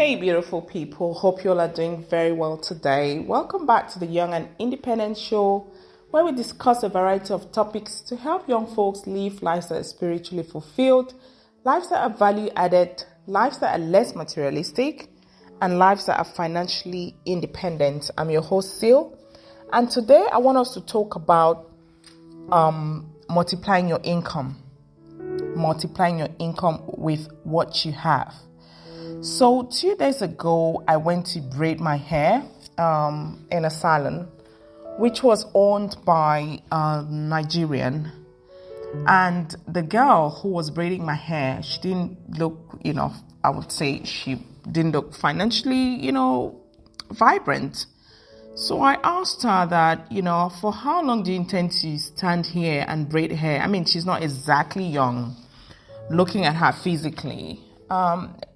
Hey, beautiful people. Hope you all are doing very well today. Welcome back to the Young and Independent Show, where we discuss a variety of topics to help young folks live lives that are spiritually fulfilled, lives that are value added, lives that are less materialistic, and lives that are financially independent. I'm your host, Sil, and today I want us to talk about multiplying your income with what you have. So 2 days ago, I went to braid my hair in a salon, which was owned by a Nigerian. And the girl who was braiding my hair, she didn't look, I would say she didn't look financially, vibrant. So I asked her that, for how long do you intend to stand here and braid hair? I mean, she's not exactly young, looking at her physically.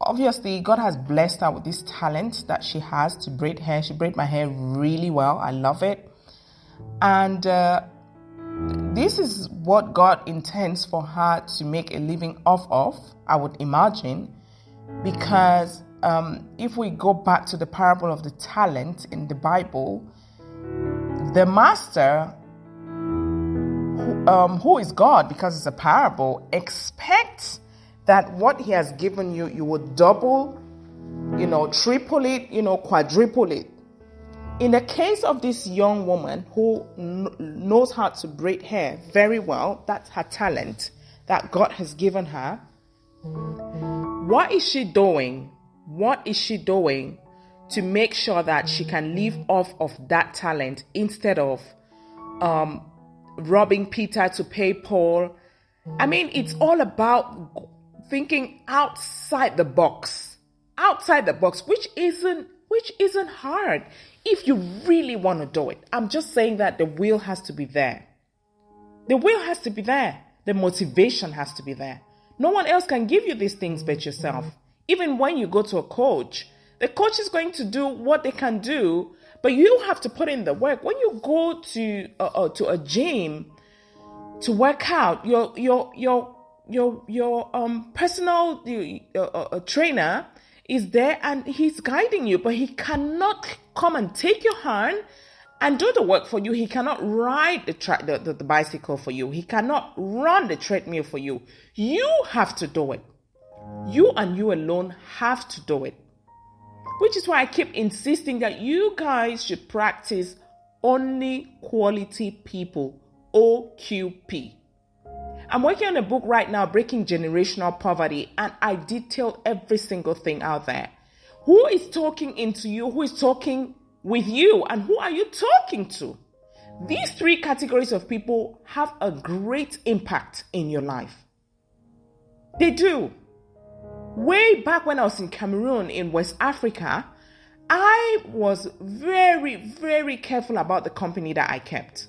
Obviously, God has blessed her with this talent that she has to braid hair. She braid my hair really well. I love it. And this is what God intends for her to make a living off of, I would imagine, because if we go back to the parable of the talent in the Bible, the master, who is God, because it's a parable, expects that what he has given you, you would double, triple it, quadruple it. In the case of this young woman who knows how to braid hair very well, that's her talent that God has given her. What is she doing? What is she doing to make sure that she can live off of that talent instead of robbing Peter to pay Paul? I mean, it's all about thinking outside the box, which isn't hard if you really want to do it. I'm just saying that the will has to be there. The will has to be there. The motivation has to be there. No one else can give you these things but yourself. Even when you go to a coach, the coach is going to do what they can do, but you have to put in the work. When you go to a gym to work out, your personal trainer is there and he's guiding you, but he cannot come and take your hand and do the work for you. He cannot ride the bicycle for you. He cannot run the treadmill for you. You have to do it. You and you alone have to do it. Which is why I keep insisting that you guys should practice only quality people, OQP. I'm working on a book right now, Breaking Generational Poverty, and I detail every single thing out there. Who is talking into you? Who is talking with you? And who are you talking to? These three categories of people have a great impact in your life. They do. Way back when I was in Cameroon in West Africa, I was very, very careful about the company that I kept.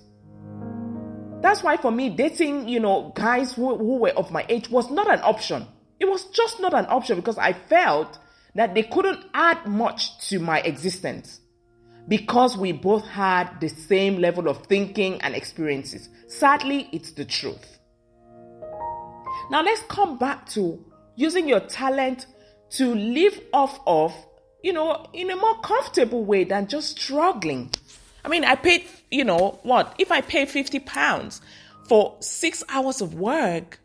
That's why for me, dating, guys who were of my age was not an option. It was just not an option because I felt that they couldn't add much to my existence because we both had the same level of thinking and experiences. Sadly, it's the truth. Now let's come back to using your talent to live off of, in a more comfortable way than just struggling. I mean, I paid, if I pay £50 for 6 hours of work,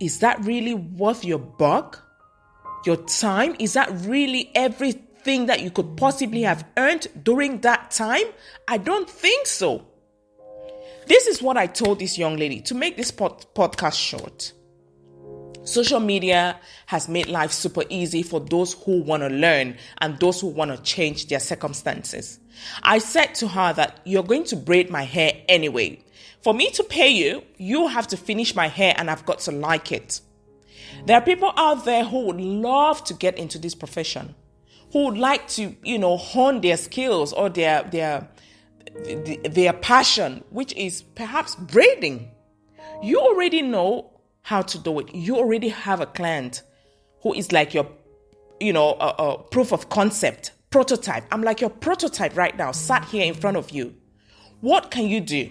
is that really worth your buck? Your time? Is that really everything that you could possibly have earned during that time? I don't think so. This is what I told this young lady to make this podcast short. Social media has made life super easy for those who want to learn and those who want to change their circumstances. I said to her that you're going to braid my hair anyway. For me to pay you, you have to finish my hair and I've got to like it. There are people out there who would love to get into this profession, who would like to, hone their skills or their passion, which is perhaps braiding. You already know how to do it. You already have a client who is like your, a proof of concept, prototype. I'm like your prototype right now, sat here in front of you. What can you do?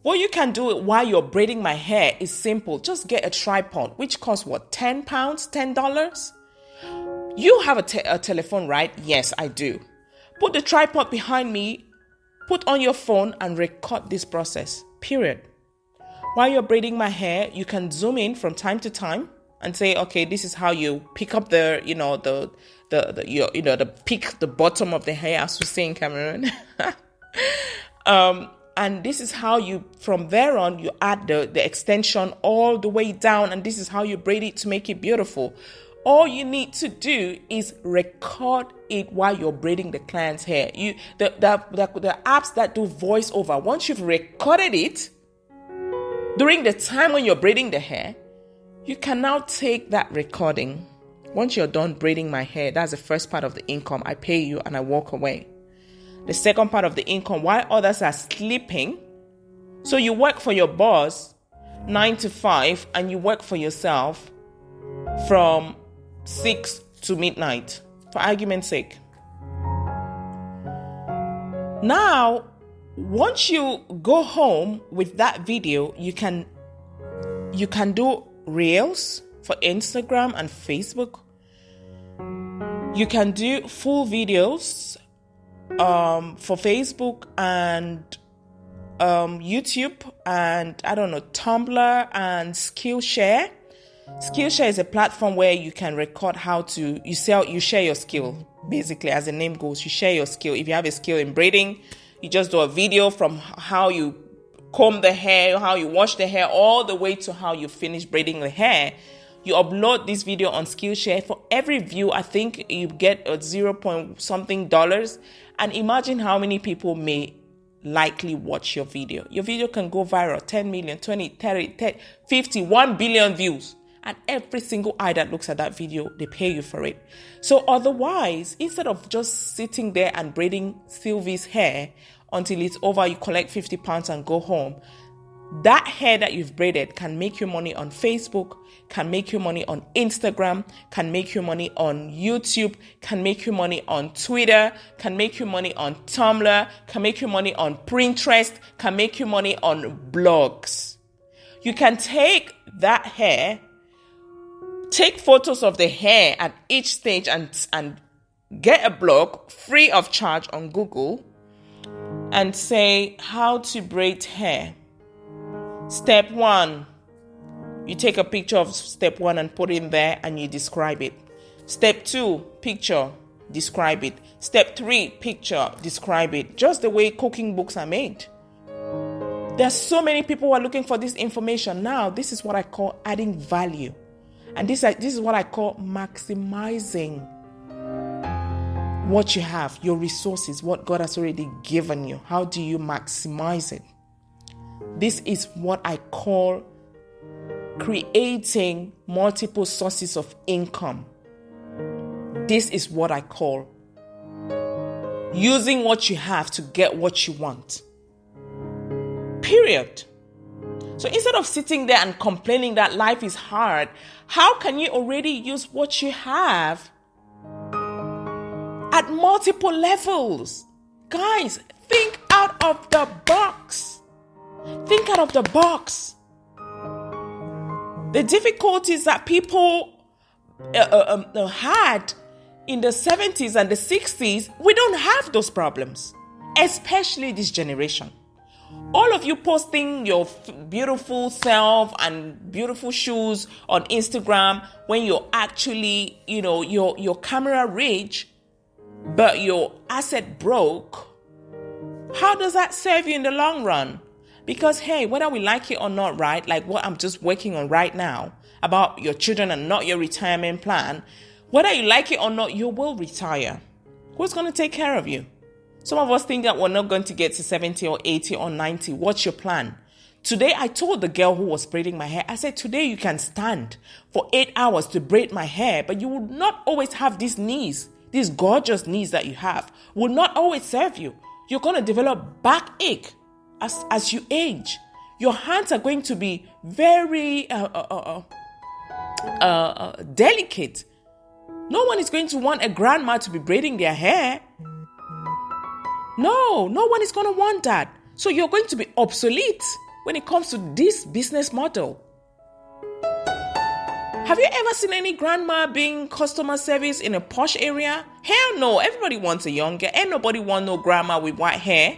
What you can do while you're braiding my hair is simple. Just get a tripod, which costs $10? $10? You have a telephone, right? Yes, I do. Put the tripod behind me, put on your phone and record this process, period. While you're braiding my hair, you can zoom in from time to time and say, okay, this is how you pick up the pick the bottom of the hair, as we say in Cameroon. And this is how you, from there on, you add the extension all the way down, and this is how you braid it to make it beautiful. All you need to do is record it while you're braiding the client's hair. The apps that do voiceover, once you've recorded it, during the time when you're braiding the hair, you can now take that recording. Once you're done braiding my hair, that's the first part of the income. I pay you and I walk away. The second part of the income, while others are sleeping, so you work for your boss 9 to 5 and you work for yourself from 6 to midnight, for argument's sake. Now, once you go home with that video, you can do reels for Instagram and Facebook. You can do full videos for Facebook and YouTube and Tumblr and Skillshare. Skillshare is a platform where you can record you share your skill. Basically, as the name goes, you share your skill. If you have a skill in braiding, you just do a video from how you comb the hair, how you wash the hair, all the way to how you finish braiding the hair. You upload this video on Skillshare. For every view, I think you get a 0. something dollars. And imagine how many people may likely watch your video. Your video can go viral, 10 million, 20, 30, 50, 1 billion views. And every single eye that looks at that video, they pay you for it. So otherwise, instead of just sitting there and braiding Sylvie's hair until it's over, you collect £50 and go home. That hair that you've braided can make you money on Facebook, can make you money on Instagram, can make you money on YouTube, can make you money on Twitter, can make you money on Tumblr, can make you money on Pinterest, can make you money on blogs. You can take that hair, take photos of the hair at each stage and get a blog free of charge on Google and say how to braid hair. Step 1, you take a picture of step 1 and put it in there and you describe it. Step 2, picture, describe it. Step 3, picture, describe it. Just the way cooking books are made. There's so many people who are looking for this information now. This is what I call adding value. And this is what I call maximizing what you have, your resources, what God has already given you. How do you maximize it? This is what I call creating multiple sources of income. This is what I call using what you have to get what you want. Period. So instead of sitting there and complaining that life is hard, how can you already use what you have at multiple levels? Guys, think out of the box. Think out of the box. The difficulties that people had in the 70s and the 60s, we don't have those problems, especially this generation. All of you posting your beautiful self and beautiful shoes on Instagram when you're actually, your camera rich, but your asset broke. How does that serve you in the long run? Because, hey, whether we like it or not, right? Like what I'm just working on right now about your children and not your retirement plan. Whether you like it or not, you will retire. Who's going to take care of you? Some of us think that we're not going to get to 70 or 80 or 90. What's your plan? Today, I told the girl who was braiding my hair, I said, today you can stand for 8 hours to braid my hair, but you will not always have these knees. These gorgeous knees that you have will not always serve you. You're going to develop backache as you age. Your hands are going to be very delicate. No one is going to want a grandma to be braiding their hair. No one is going to want that. So you're going to be obsolete when it comes to this business model. Have you ever seen any grandma being customer service in a posh area? Hell no. Everybody wants a young girl. Ain't nobody want no grandma with white hair.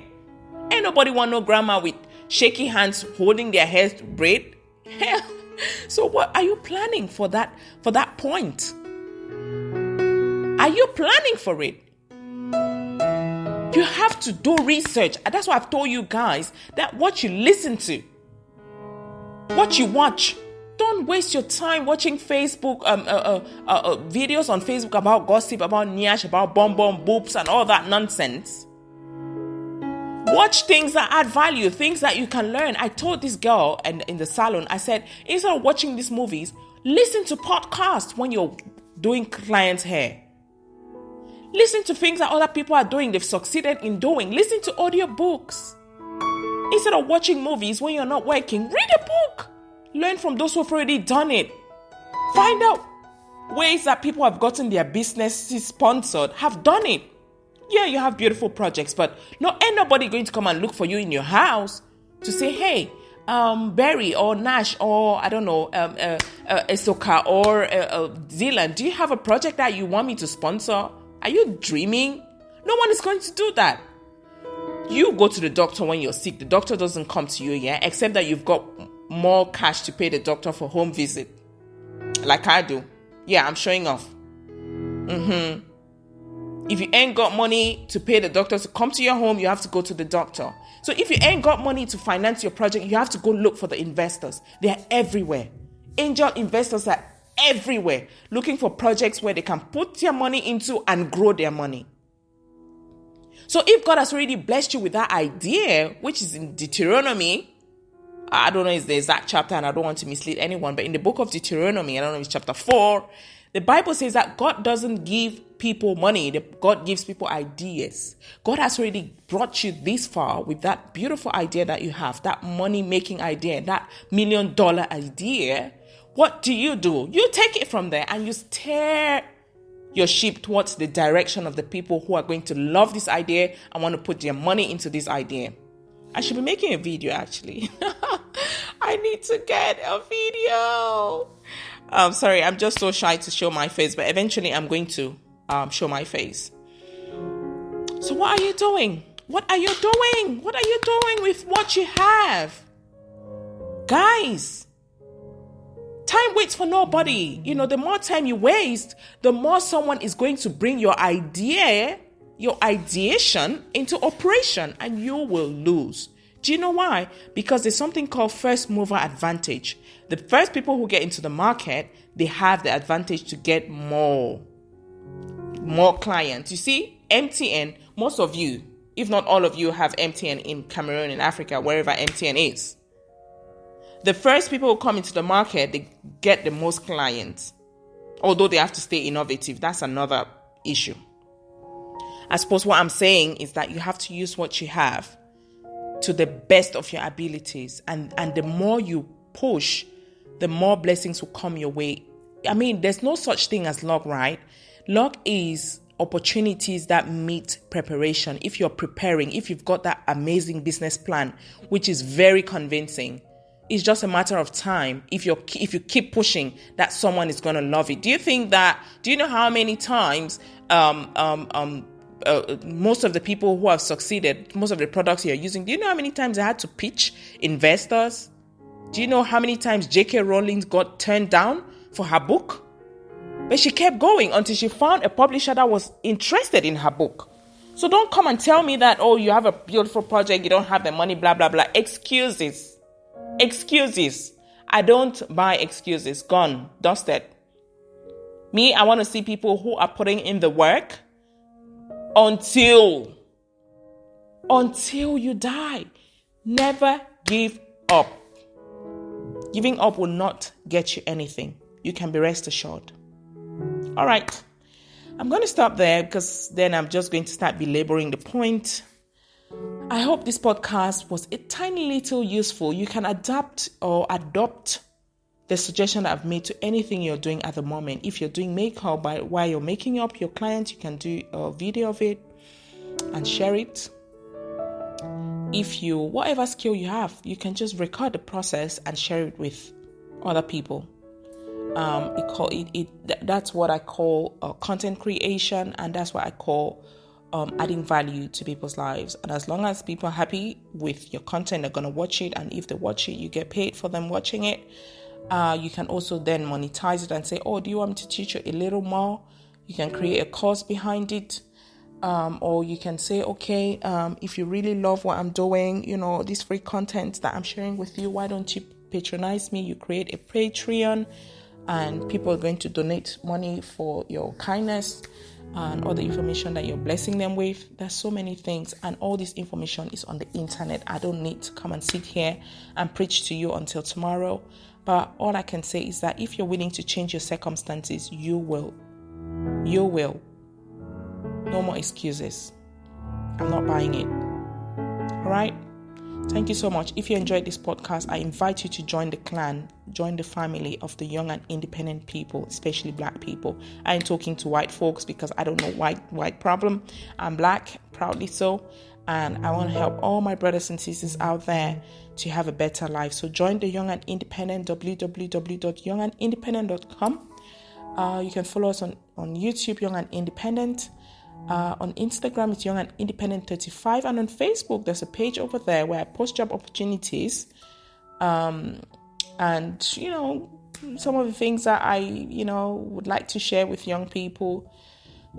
Ain't nobody want no grandma with shaky hands holding their hair braid. Hell. So what are you planning for that point? Are you planning for it? You have to do research. And that's why I've told you guys that what you listen to, what you watch, don't waste your time watching Facebook videos on Facebook about gossip, about nyash, about bomb boobs and all that nonsense. Watch things that add value, things that you can learn. I told this girl in the salon, I said, instead of watching these movies, listen to podcasts when you're doing clients' hair. Listen to things that other people are doing, they've succeeded in doing. Listen to audiobooks. Instead of watching movies when you're not working, read a book. Learn from those who've already done it. Find out ways that people have gotten their businesses sponsored, have done it. Yeah, you have beautiful projects, but ain't nobody going to come and look for you in your house to say, hey, Barry or Nash or I don't know, Esoka or Zealand, do you have a project that you want me to sponsor? Are you dreaming? No one is going to do that. You go to the doctor when you're sick. The doctor doesn't come to you, yeah, except that you've got more cash to pay the doctor for home visit. Like I do. Yeah, I'm showing off. If you ain't got money to pay the doctor to come to your home, you have to go to the doctor. So if you ain't got money to finance your project, you have to go look for the investors. They're everywhere. Angel investors are everywhere, looking for projects where they can put their money into and grow their money. So if God has already blessed you with that idea, which is in Deuteronomy, I don't know if it's the exact chapter and I don't want to mislead anyone, but in the book of Deuteronomy, I don't know if it's chapter 4, the Bible says that God doesn't give people money, God gives people ideas. God has already brought you this far with that beautiful idea that you have, that money-making idea, that $1 million idea. What do? You take it from there and you steer your ship towards the direction of the people who are going to love this idea and want to put their money into this idea. I should be making a video actually. I need to get a video. Sorry, I'm just so shy to show my face, but eventually I'm going to show my face. So what are you doing? What are you doing? What are you doing with what you have? Guys, time waits for nobody. The more time you waste, the more someone is going to bring your idea, your ideation into operation, and you will lose. Do you know why? Because there's something called first mover advantage. The first people who get into the market, they have the advantage to get more clients. You see, MTN, most of you, if not all of you, have MTN in Cameroon, in Africa, wherever MTN is. The first people who come into the market, they get the most clients. Although they have to stay innovative. That's another issue. I suppose what I'm saying is that you have to use what you have to the best of your abilities. And the more you push, the more blessings will come your way. I mean, there's no such thing as luck, right? Luck is opportunities that meet preparation. If you're preparing, if you've got that amazing business plan, which is very convincing, it's just a matter of time. If you keep pushing, that someone is going to love it. Do you know how many times most of the people who have succeeded, most of the products you're using, do you know how many times I had to pitch investors? Do you know how many times J.K. Rowling got turned down for her book? But she kept going until she found a publisher that was interested in her book. So don't come and tell me that, you have a beautiful project, you don't have the money, blah, blah, blah. Excuses. I don't buy excuses. Gone. Dusted. Me, I want to see people who are putting in the work until you die. Never give up. Giving up will not get you anything. You can be rest assured. All right. I'm going to stop there because then I'm just going to start belaboring the point. I hope this podcast was a tiny little useful. You can adapt or adopt the suggestion that I've made to anything you're doing at the moment. If you're doing makeup, while you're making up your clients, you can do a video of it and share it. Whatever skill you have, you can just record the process and share it with other people. That's what I call content creation, and that's what I call adding value to people's lives. And as long as people are happy with your content, they're going to watch it, and if they watch it, you get paid for them watching it. You can also then monetize it and say, oh, do you want me to teach you a little more? You can create a course behind it. Or you can say, okay, if you really love what I'm doing, this free content that I'm sharing with you, why don't you patronize me? You create a Patreon, and people are going to donate money for your kindness and all the information that you're blessing them with. There's so many things, and all this information is on the internet. I don't need to come and sit here and preach to you until tomorrow. But all I can say is that if you're willing to change your circumstances, you will. You will. No more excuses. I'm not buying it. All right? Thank you so much. If you enjoyed this podcast, I invite you to join the clan, join the family of the young and independent people, especially Black people. I ain't talking to white folks because I don't know white problem. I'm Black, proudly so. And I want to help all my brothers and sisters out there to have a better life. So join the Young and Independent, www.youngandindependent.com. You can follow us on YouTube, Young and Independent. On Instagram, it's Young and Independent 35, and on Facebook, there's a page over there where I post job opportunities, and some of the things that I would like to share with young people.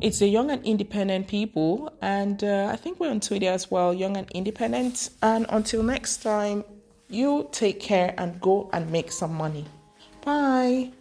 It's the Young and Independent people, and I think we're on Twitter as well, Young and Independent. And until next time, you take care and go and make some money. Bye.